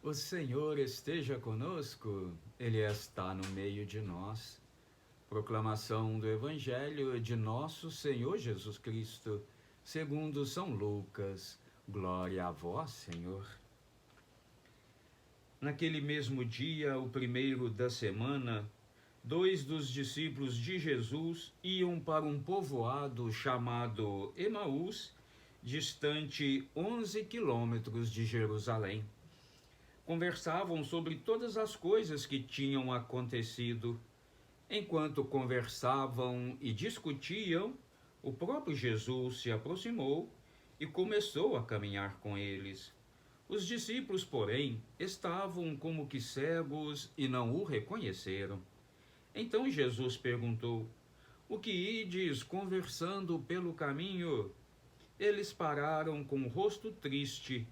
O Senhor esteja conosco, Ele está no meio de nós. Proclamação do Evangelho de nosso Senhor Jesus Cristo, segundo São Lucas. Glória a vós, Senhor. Naquele mesmo dia, o primeiro da semana, 2 dos discípulos de Jesus iam para um povoado chamado Emaús, distante 11 quilômetros de Jerusalém. Conversavam sobre todas as coisas que tinham acontecido. Enquanto conversavam e discutiam, o próprio Jesus se aproximou e começou a caminhar com eles. Os discípulos, porém, estavam como que cegos e não o reconheceram. Então Jesus perguntou: "O que ides conversando pelo caminho?" Eles pararam com o rosto triste,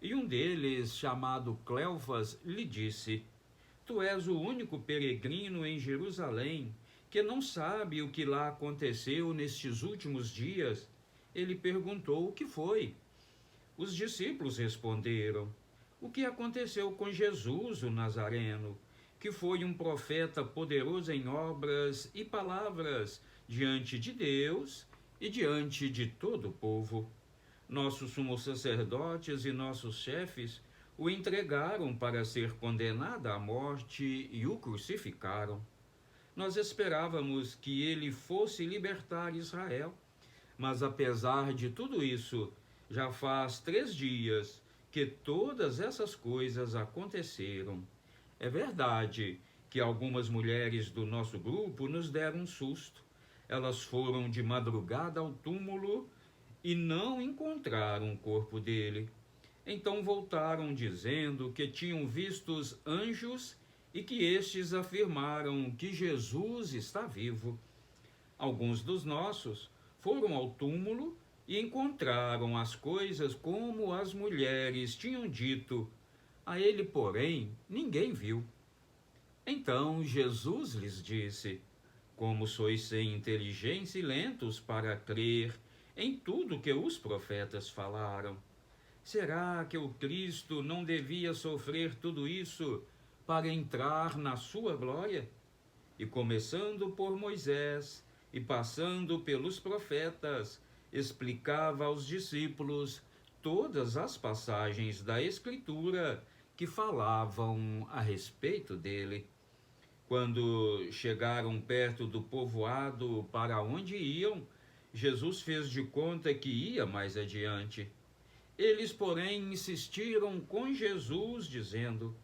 e um deles, chamado Cleofas, lhe disse: "Tu és o único peregrino em Jerusalém que não sabe o que lá aconteceu nestes últimos dias?" Ele perguntou: "O que foi?" Os discípulos responderam: "O que aconteceu com Jesus, o Nazareno, que foi um profeta poderoso em obras e palavras diante de Deus e diante de todo o povo. Nossos sumos sacerdotes e nossos chefes o entregaram para ser condenado à morte e o crucificaram. Nós esperávamos que ele fosse libertar Israel, mas apesar de tudo isso, já faz 3 dias que todas essas coisas aconteceram. É verdade que algumas mulheres do nosso grupo nos deram um susto. Elas foram de madrugada ao túmulo e não encontraram o corpo dele. Então voltaram dizendo que tinham visto os anjos e que estes afirmaram que Jesus está vivo. Alguns dos nossos foram ao túmulo e encontraram as coisas como as mulheres tinham dito. A ele, porém, ninguém viu." Então Jesus lhes disse: "Como sois sem inteligência e lentos para crer em tudo que os profetas falaram. Será que o Cristo não devia sofrer tudo isso para entrar na sua glória? E começando por Moisés e passando pelos profetas, explicava aos discípulos todas as passagens da Escritura que falavam a respeito dele. Quando chegaram perto do povoado para onde iam, Jesus fez de conta que ia mais adiante. Eles, porém, insistiram com Jesus, dizendo: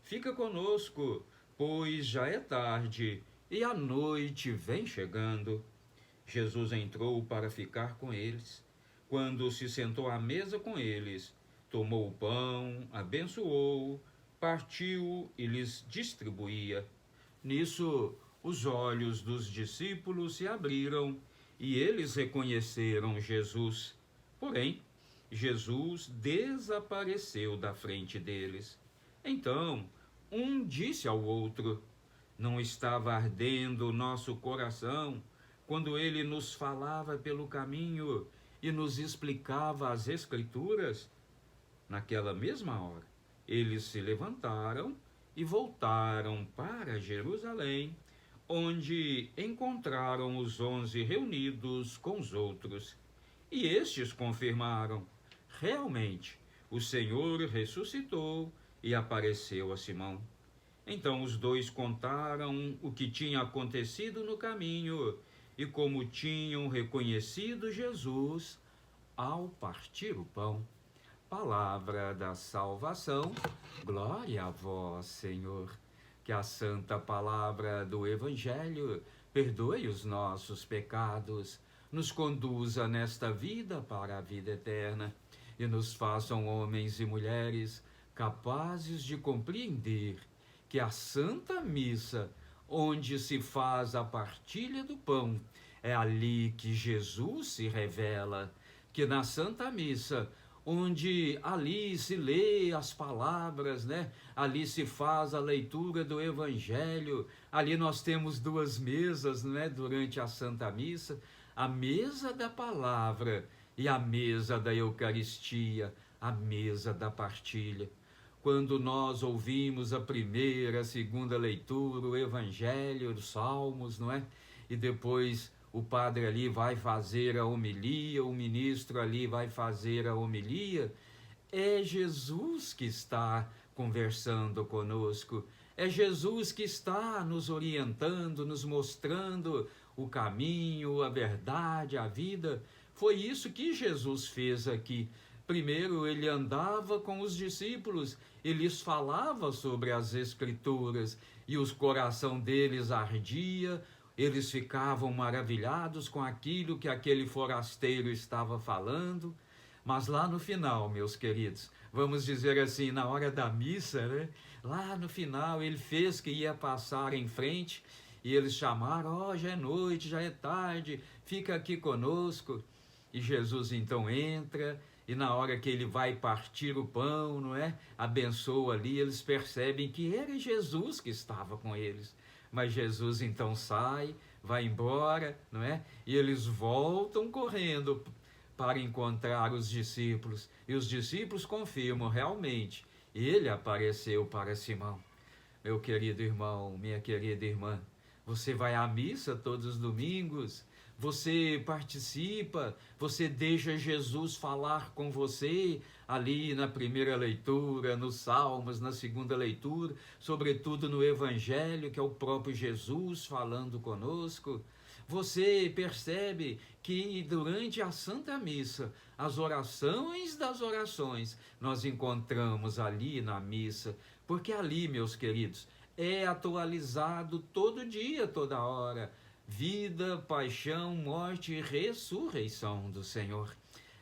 "Fica conosco, pois já é tarde e a noite vem chegando." Jesus entrou para ficar com eles. Quando se sentou à mesa com eles, tomou o pão, abençoou, partiu e lhes distribuía. Nisso, os olhos dos discípulos se abriram e eles reconheceram Jesus. Porém, Jesus desapareceu da frente deles. Então, um disse ao outro: "Não estava ardendo o nosso coração quando ele nos falava pelo caminho e nos explicava as Escrituras?" Naquela mesma hora, eles se levantaram e voltaram para Jerusalém, onde encontraram os 11 reunidos com os outros. E estes confirmaram: realmente, o Senhor ressuscitou e apareceu a Simão. Então os dois contaram o que tinha acontecido no caminho e como tinham reconhecido Jesus ao partir o pão. Palavra da salvação, glória a vós, Senhor. Que a santa palavra do Evangelho perdoe os nossos pecados, nos conduza nesta vida para a vida eterna e nos façam homens e mulheres capazes de compreender que a Santa Missa, onde se faz a partilha do pão, é ali que Jesus se revela, que na Santa Missa, onde ali se lê as palavras, né? Ali se faz a leitura do Evangelho, ali nós temos 2 mesas, né? Durante a Santa Missa, a mesa da palavra e a mesa da Eucaristia, a mesa da partilha. quando nós ouvimos a primeira, a segunda leitura, o Evangelho, os Salmos, não é? E depois o padre ali vai fazer a homilia, o ministro ali vai fazer a homilia. É Jesus que está conversando conosco, é Jesus que está nos orientando, nos mostrando o caminho, a verdade, a vida. Foi isso que Jesus fez aqui. Primeiro, ele andava com os discípulos, ele lhes falava sobre as Escrituras e o coração deles ardia, eles ficavam maravilhados com aquilo que aquele forasteiro estava falando. Mas lá no final, meus queridos, vamos dizer assim, na hora da missa, né? Lá no final, ele fez que ia passar em frente e eles chamaram: já é noite, já é tarde, fica aqui conosco. E Jesus então entra e na hora que ele vai partir o pão, não é? Abençoa ali, eles percebem que era Jesus que estava com eles. Mas Jesus então sai, vai embora, não é? E eles voltam correndo para encontrar os discípulos. E os discípulos confirmam, realmente, ele apareceu para Simão. Meu querido irmão, minha querida irmã, você vai à missa todos os domingos? Você participa? Você deixa Jesus falar com você ali na primeira leitura, nos Salmos, na segunda leitura, sobretudo no Evangelho, que é o próprio Jesus falando conosco? Você percebe que durante a Santa Missa, as orações das orações, nós encontramos ali na missa, porque ali, meus queridos, é atualizado todo dia, toda hora, vida, paixão, morte e ressurreição do Senhor.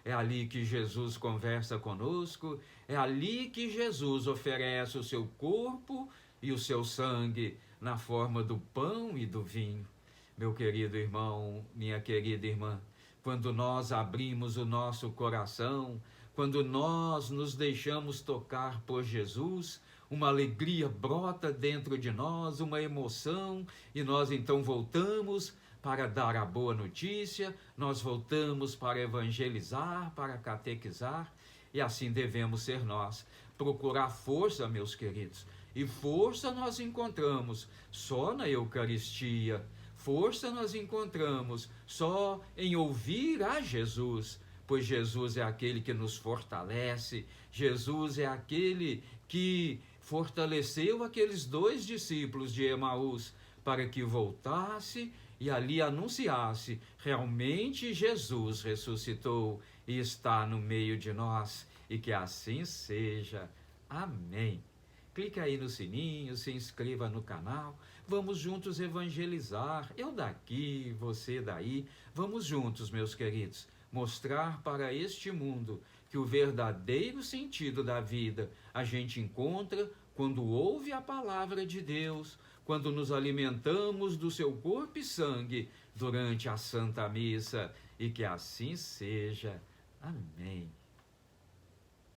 É ali que Jesus conversa conosco, é ali que Jesus oferece o seu corpo e o seu sangue na forma do pão e do vinho. Meu querido irmão, minha querida irmã, quando nós abrimos o nosso coração, quando nós nos deixamos tocar por Jesus, uma alegria brota dentro de nós, uma emoção, e nós então voltamos para dar a boa notícia, nós voltamos para evangelizar, para catequizar, e assim devemos ser nós. Procurar força, meus queridos, e força nós encontramos só na Eucaristia. Força nós encontramos só em ouvir a Jesus, pois Jesus é aquele que nos fortalece, Jesus é aquele que fortaleceu aqueles 2 discípulos de Emaús para que voltasse e ali anunciasse: realmente Jesus ressuscitou e está no meio de nós, e que assim seja. Amém. Clique aí no sininho, se inscreva no canal, vamos juntos evangelizar, eu daqui, você daí, vamos juntos, meus queridos, mostrar para este mundo que o verdadeiro sentido da vida a gente encontra quando ouve a palavra de Deus, quando nos alimentamos do seu corpo e sangue durante a Santa Missa, e que assim seja. Amém.